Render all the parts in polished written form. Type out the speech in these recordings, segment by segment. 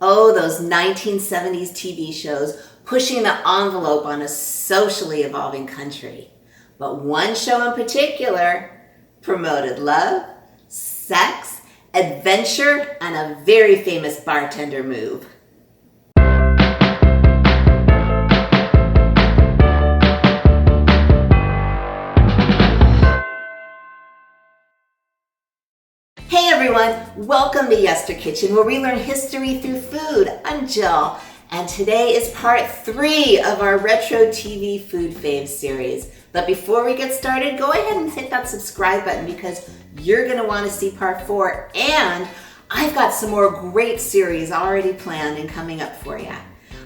Oh, those 1970s TV shows pushing the envelope on a socially evolving country. But one show in particular promoted love, sex, adventure, and a very famous bartender move. Hey everyone, welcome to YesterKitchen, where we learn history through food. I'm Jill, and today is part 3 of our Retro TV Food Faves series. But before we get started, go ahead and hit that subscribe button because you're going to want to see part 4, and I've got some more great series already planned and coming up for you.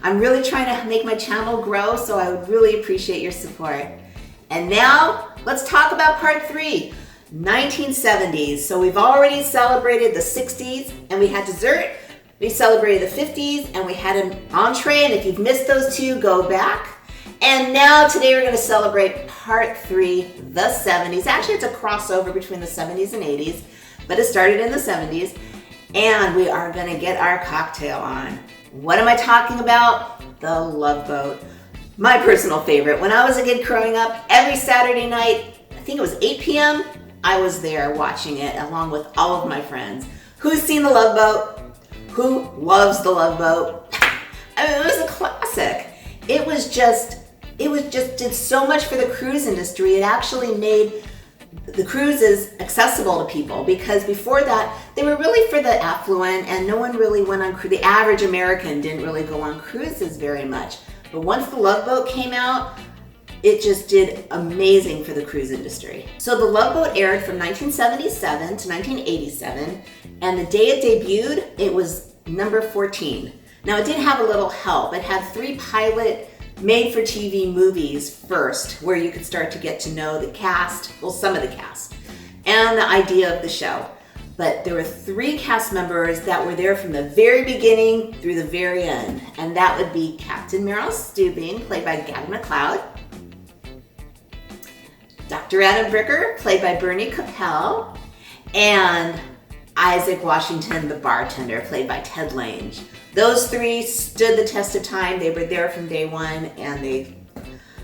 I'm really trying to make my channel grow, so I would really appreciate your support. And now, let's talk about part 3. 1970s. So we've already celebrated the 60s and we had dessert. We celebrated the 50s and we had an entree, and if you've missed those two, go back. And now today we're going to celebrate part 3, the 70s. Actually, it's a crossover between the 70s and 80s, but it started in the 70s, and we are going to get our cocktail on. What am I talking about? The Love Boat. My personal favorite. When I was a kid growing up, every Saturday night, I think it was 8 p.m., I was there watching it along with all of my friends. Who's seen The Love Boat? Who loves The Love Boat? I mean, it was a classic. It did so much for the cruise industry. It actually made the cruises accessible to people, because before that, they were really for the affluent, and no one really went on cruise. The average American didn't really go on cruises very much. But once The Love Boat came out, it just did amazing for the cruise industry. So The Love Boat aired from 1977 to 1987, and the day it debuted, it was number 14. Now it did have a little help. It had 3 pilot made-for-TV movies first, where you could start to get to know the cast, well, some of the cast, and the idea of the show. But there were 3 cast members that were there from the very beginning through the very end, and that would be Captain Meryl Stubing, played by Gavin MacLeod, Dr. Adam Bricker, played by Bernie Capel, and Isaac Washington, the bartender, played by Ted Lange. Those 3 stood the test of time. They were there from day one, and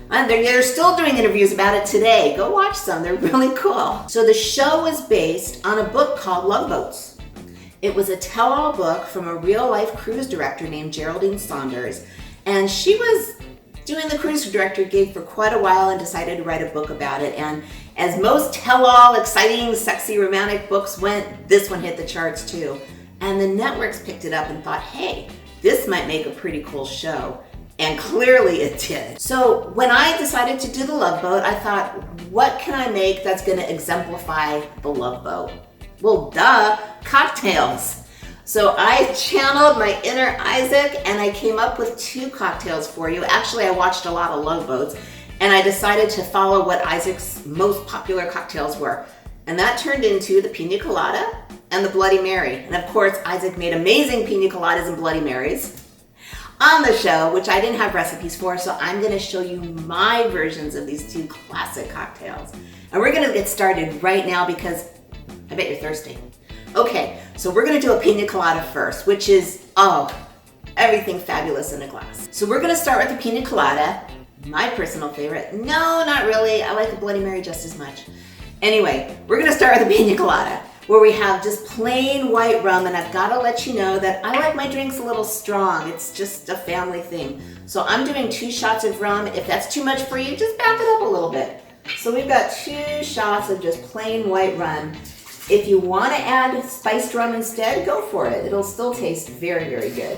they're still doing interviews about it today. Go watch some, they're really cool. So the show was based on a book called Love Boats. It was a tell-all book from a real-life cruise director named Geraldine Saunders, and she was doing the cruise director gig for quite a while and decided to write a book about it. And as most tell-all, exciting, sexy, romantic books went, this one hit the charts too. And the networks picked it up and thought, hey, this might make a pretty cool show. And clearly it did. So when I decided to do The Love Boat, I thought, what can I make that's gonna exemplify the Love Boat? Well, duh, cocktails. So I channeled my inner Isaac and I came up with 2 cocktails for you. Actually, I watched a lot of Love Boats and I decided to follow what Isaac's most popular cocktails were. And that turned into the Pina Colada and the Bloody Mary. And of course, Isaac made amazing Pina Coladas and Bloody Marys on the show, which I didn't have recipes for, so I'm gonna show you my versions of these 2 classic cocktails. And we're gonna get started right now because I bet you're thirsty. Okay, so we're gonna do a Pina Colada first, which is, everything fabulous in a glass. So we're gonna start with the Pina Colada, my personal favorite. No, not really, I like a Bloody Mary just as much. Anyway, we're gonna start with the Pina Colada, where we have just plain white rum, and I've gotta let you know that I like my drinks a little strong. It's just a family thing. So I'm doing 2 shots of rum. If that's too much for you, just back it up a little bit. So we've got 2 shots of just plain white rum. If you want to add spiced rum instead, go for it. It'll still taste very, very good.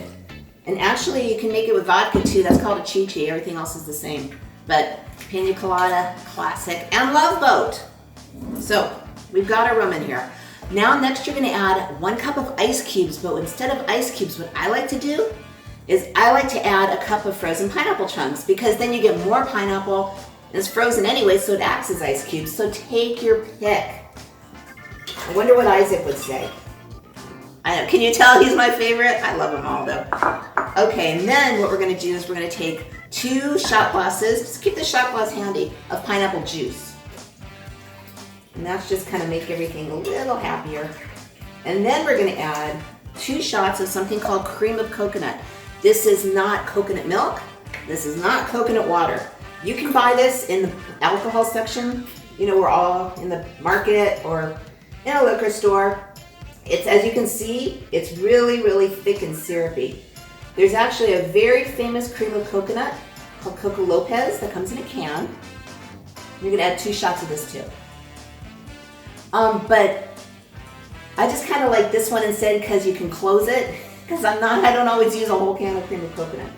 And actually, you can make it with vodka too. That's called a chi-chi. Everything else is the same. But Pina Colada, classic, and Love Boat. So we've got our rum in here. Now next you're going to add 1 cup of ice cubes, but instead of ice cubes, what I like to do is I like to add a cup of frozen pineapple chunks, because then you get more pineapple, and it's frozen anyway, so it acts as ice cubes. So take your pick. I wonder what Isaac would say. I know, can you tell he's my favorite? I love them all though. Okay, and then what we're gonna do is we're gonna take 2 shot glasses, just keep the shot glass handy, of pineapple juice. And that's just kind of make everything a little happier. And then we're gonna add 2 shots of something called cream of coconut. This is not coconut milk. This is not coconut water. You can buy this in the alcohol section. You know, we're all in the market or in a liquor store. It's, as you can see, it's really, really thick and syrupy. There's actually a very famous cream of coconut called Coco Lopez that comes in a can. You're gonna add 2 shots of this too. But I just kind of like this one instead because you can close it. Because I don't always use a whole can of cream of coconut.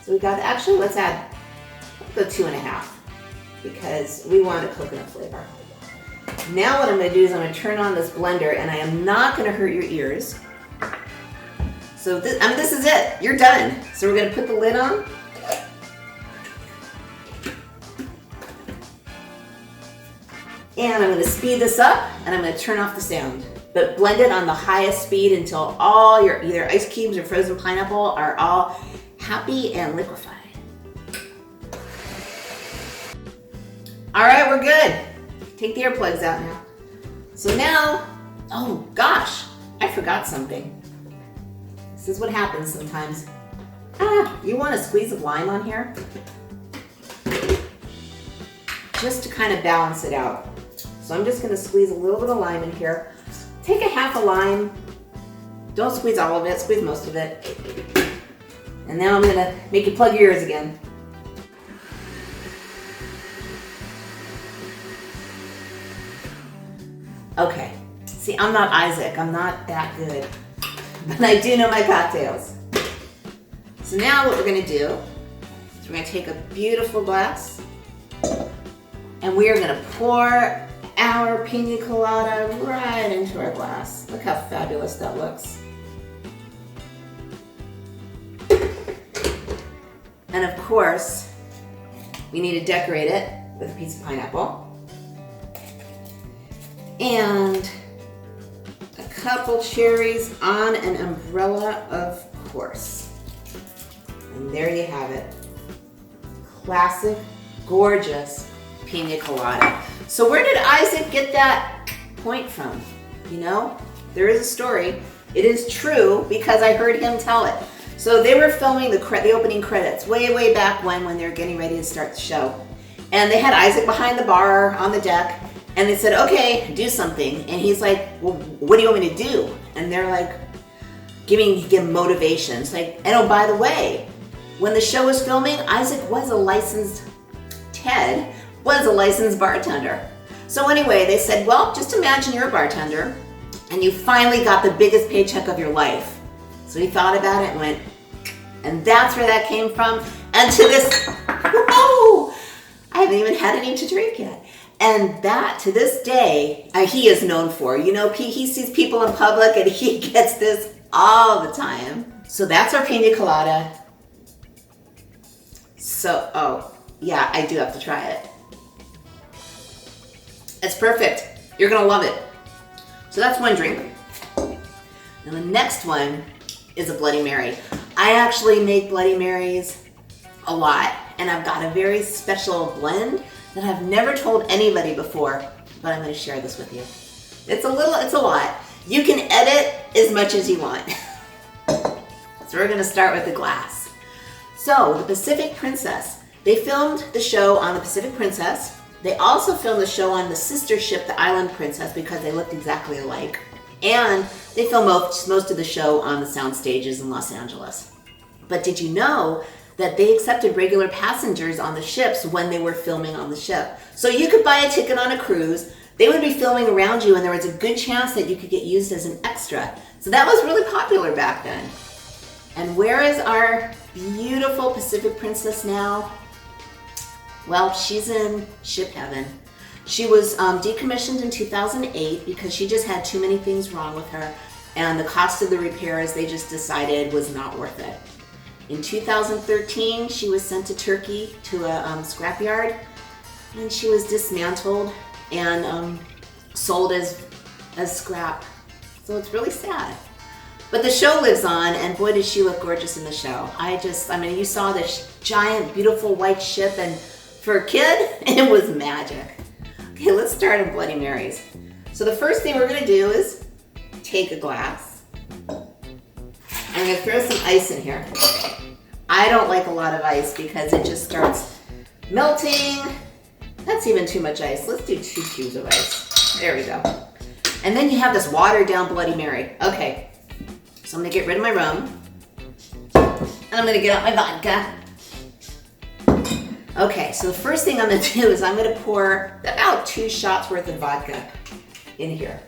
So we got, actually let's go 2.5 because we want a coconut flavor. Now what I'm gonna do is I'm gonna turn on this blender and I am not gonna hurt your ears. So this is it, you're done. So we're gonna put the lid on. And I'm gonna speed this up and I'm gonna turn off the sound. But blend it on the highest speed until all your either ice cubes or frozen pineapple are all happy and liquefied. All right, we're good. Take the earplugs out now. So now, oh gosh, I forgot something. This is what happens sometimes. You want a squeeze of lime on here? Just to kind of balance it out. So I'm just gonna squeeze a little bit of lime in here. Take a half a lime. Don't squeeze all of it, squeeze most of it. And now I'm gonna make you plug your ears again. Okay, see, I'm not Isaac, I'm not that good, but I do know my cocktails. So now what we're gonna do is we're gonna take a beautiful glass and we are gonna pour our Pina Colada right into our glass. Look how fabulous that looks. And of course, we need to decorate it with a piece of pineapple. And a couple cherries on an umbrella, of course. And there you have it. Classic, gorgeous Pina Colada. So where did Isaac get that point from? You know, there is a story. It is true because I heard him tell it. So they were filming the opening credits way back when they were getting ready to start the show. And they had Isaac behind the bar on the deck. And they said, okay, do something. And he's like, well, what do you want me to do? And they're like, giving him motivation. It's like, and oh, by the way, when the show was filming, Ted was a licensed bartender. So anyway, they said, well, just imagine you're a bartender and you finally got the biggest paycheck of your life. So he thought about it and went, and that's where that came from. And to this, whoa, I haven't even had any to drink yet. And that, to this day, he is known for. You know, he sees people in public and he gets this all the time. So that's our Pina Colada. So, oh, yeah, I do have to try it. It's perfect. You're gonna love it. So that's one drink. Now the next one is a Bloody Mary. I actually make Bloody Marys a lot, and I've got a very special blend that I've never told anybody before, but I'm gonna share this with you. It's a lot. You can edit as much as you want. So we're gonna start with the glass. So the Pacific Princess, they filmed the show on the Pacific Princess. They also filmed the show on the sister ship, the Island Princess, because they looked exactly alike. And they filmed most of the show on the sound stages in Los Angeles. But did you know that they accepted regular passengers on the ships when they were filming on the ship? So you could buy a ticket on a cruise, they would be filming around you, and there was a good chance that you could get used as an extra. So that was really popular back then. And where is our beautiful Pacific Princess now? Well, she's in ship heaven. She was decommissioned in 2008 because she just had too many things wrong with her, and the cost of the repairs they just decided was not worth it. In 2013, she was sent to Turkey to a scrapyard, and she was dismantled and sold as scrap. So it's really sad. But the show lives on, and boy, did she look gorgeous in the show. I mean, you saw this giant, beautiful white ship, and for a kid, it was magic. Okay, let's start on Bloody Marys. So the first thing we're gonna do is take a glass. I'm gonna throw some ice in here. I don't like a lot of ice because it just starts melting. That's even too much ice. Let's do 2 cubes of ice. There we go. And then you have this watered down Bloody Mary. Okay, so I'm gonna get rid of my rum. And I'm gonna get out my vodka. Okay, so the first thing I'm gonna do is I'm gonna pour about 2 shots worth of vodka in here.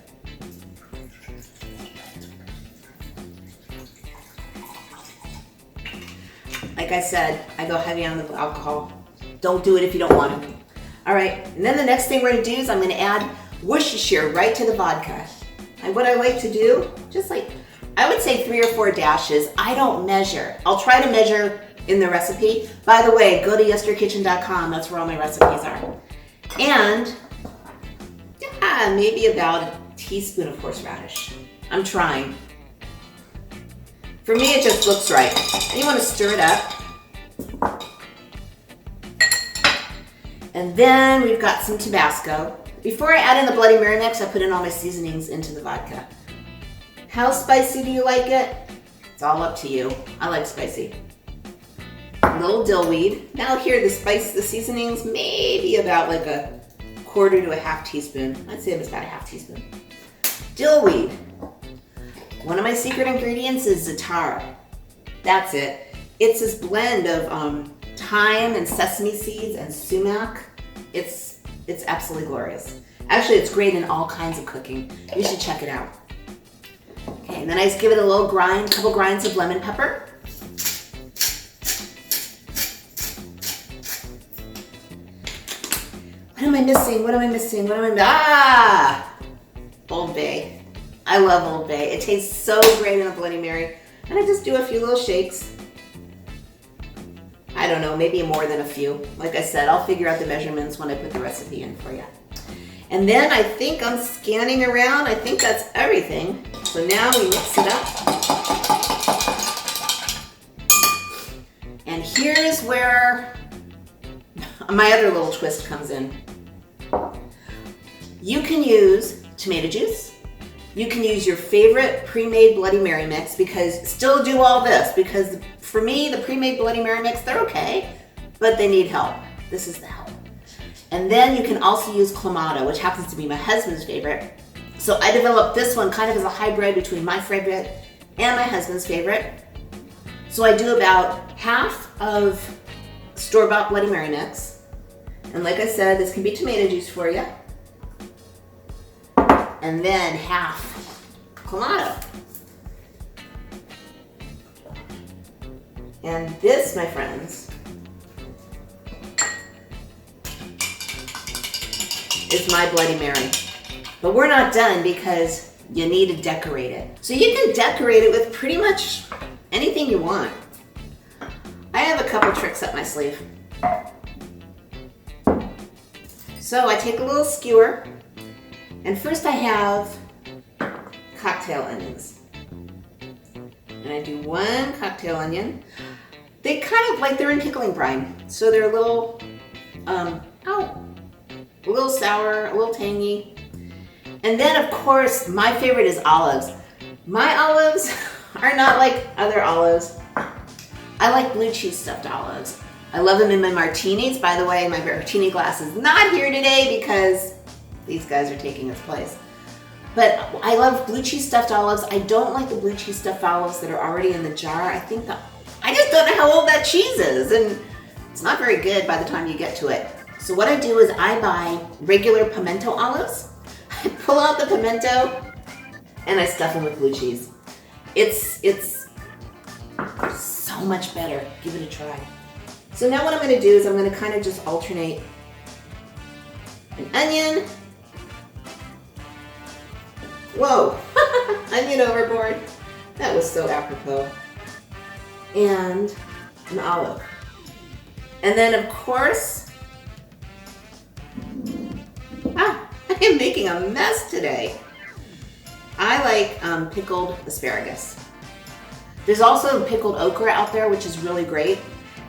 Like I said, I go heavy on the alcohol. Don't do it if you don't want to. All right, and then the next thing we're gonna do is I'm gonna add Worcestershire right to the vodka. And what I like to do, just like, I would say 3 or 4 dashes. I don't measure. I'll try to measure in the recipe. By the way, go to YesterKitchen.com. That's where all my recipes are. And yeah, maybe about a teaspoon of horseradish. I'm trying. For me, it just looks right. And you want to stir it up. And then we've got some Tabasco. Before I add in the Bloody Mary mix, I put in all my seasonings into the vodka. How spicy do you like it? It's all up to you. I like spicy. A little dill weed. Now here, the seasonings, maybe about like a 1/4 to a 1/2 teaspoon. I'd say it was about a 1/2 teaspoon. Dill weed. One of my secret ingredients is Za'Tar. That's it. It's this blend of thyme and sesame seeds and sumac. It's absolutely glorious. Actually, it's great in all kinds of cooking. You should check it out. Okay, and then I just give it a little grind, couple grinds of lemon pepper. What am I missing? Old Bay. I love Old Bay. It tastes so great in a Bloody Mary. And I just do a few little shakes. I don't know, maybe more than a few. Like I said, I'll figure out the measurements when I put the recipe in for you. And then I think I'm scanning around. I think that's everything. So now we mix it up. And here's where my other little twist comes in. You can use tomato juice. You can use your favorite pre-made Bloody Mary mix, because still do all this, because for me, the pre-made Bloody Mary mix, they're okay, but they need help. This is the help. And then you can also use Clamato, which happens to be my husband's favorite. So I developed this one kind of as a hybrid between my favorite and my husband's favorite. So I do about half of store-bought Bloody Mary mix. And like I said, this can be tomato juice for you. And then half Clamato. And this, my friends, is my Bloody Mary. But we're not done, because you need to decorate it. So you can decorate it with pretty much anything you want. I have a couple tricks up my sleeve. So I take a little skewer, and first I have cocktail onions. And I do 1 cocktail onion. They kind of like they're in pickling brine. So they're a little, a little sour, a little tangy. And then of course, my favorite is olives. My olives are not like other olives. I like blue cheese stuffed olives. I love them in my martinis. By the way, my martini glass is not here today because these guys are taking its place. But I love blue cheese stuffed olives. I don't like the blue cheese stuffed olives that are already in the jar. I just don't know how old that cheese is, and it's not very good by the time you get to it. So what I do is I buy regular pimento olives. I pull out the pimento and I stuff them with blue cheese. It's so much better. Give it a try. So now what I'm going to do is I'm going to kind of just alternate an onion. Whoa, onion overboard. That was so apropos. And an olive. And then of course, I am making a mess today. I like pickled asparagus. There's also pickled okra out there, which is really great.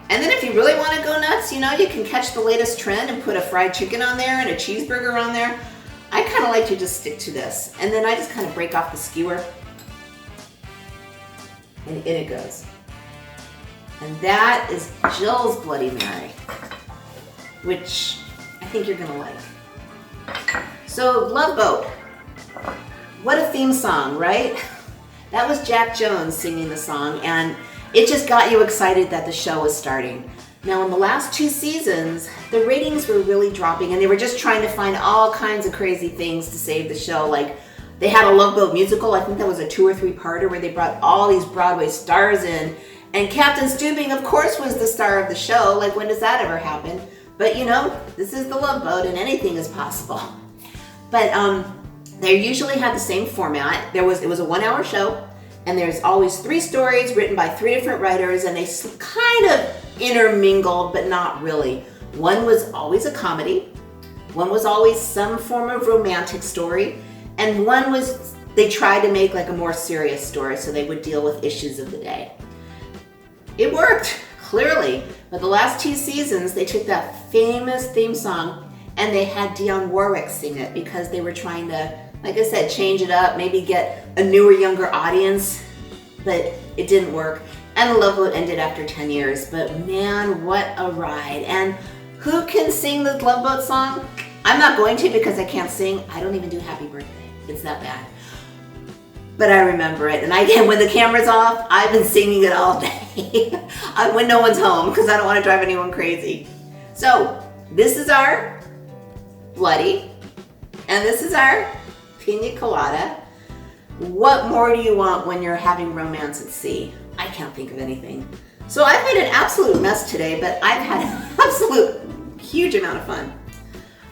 And then if you really want to go nuts, you know, you can catch the latest trend and put a fried chicken on there and a cheeseburger on there. I kind of like to just stick to this. And then I just kind of break off the skewer. And in it goes. And that is Jill's Bloody Mary, which I think you're gonna like. So, Love Boat. What a theme song, right? That was Jack Jones singing the song, and it just got you excited that the show was starting. Now, in the last 2 seasons, the ratings were really dropping, and they were just trying to find all kinds of crazy things to save the show. Like, they had a Love Boat musical. I think that was a 2 or 3-parter where they brought all these Broadway stars in. And Captain Stubing, of course, was the star of the show. Like, when does that ever happen? But, you know, this is the Love Boat, and anything is possible. But they usually had the same format. It was a 1-hour show, and there's always 3 stories written by 3 different writers, and they kind of intermingled, but not really. One was always a comedy. One was always some form of romantic story. And one was, they tried to make like a more serious story, so they would deal with issues of the day. It worked, clearly. But the last 2 seasons, they took that famous theme song and they had Dionne Warwick sing it because they were trying to, like I said, change it up, maybe get a newer, younger audience, but it didn't work. And the Love Boat ended after 10 years, but man, what a ride. And who can sing the Love Boat song? I'm not going to because I can't sing. I don't even do Happy Birthday. It's that bad. But I remember it. And again, when the camera's off, I've been singing it all day. When no one's home, because I don't want to drive anyone crazy. So, this is our Bloody, and this is our Pina Colada. What more do you want when you're having romance at sea? I can't think of anything. So I've made an absolute mess today, but I've had an absolute huge amount of fun.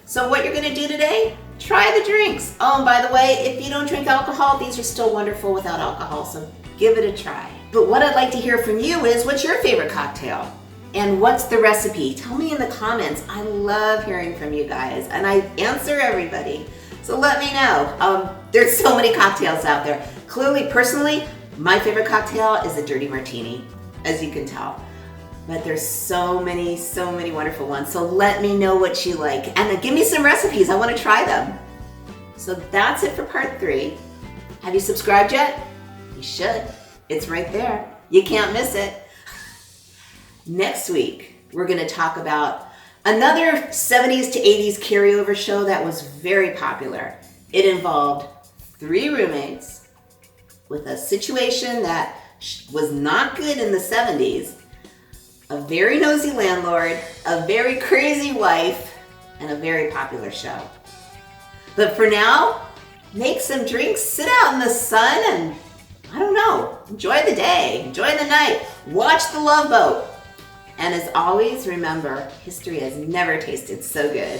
So what you're gonna do today, try the drinks. Oh, and by the way, if you don't drink alcohol, these are still wonderful without alcohol, so give it a try. But what I'd like to hear from you is, what's your favorite cocktail? And what's the recipe? Tell me in the comments. I love hearing from you guys, and I answer everybody. So let me know. There's so many cocktails out there. Clearly, personally, my favorite cocktail is a dirty martini, as you can tell. But there's so many wonderful ones. So let me know what you like. And give me some recipes. I want to try them. So that's it for part 3. Have you subscribed yet? You should. It's right there. You can't miss it. Next week, we're going to talk about another 70s to 80s carryover show that was very popular. It involved 3 roommates with a situation that was not good in the 70s, a very nosy landlord, a very crazy wife, and a very popular show. But for now, make some drinks, sit out in the sun, and I don't know, enjoy the day, enjoy the night, watch The Love Boat. And as always, remember, history has never tasted so good.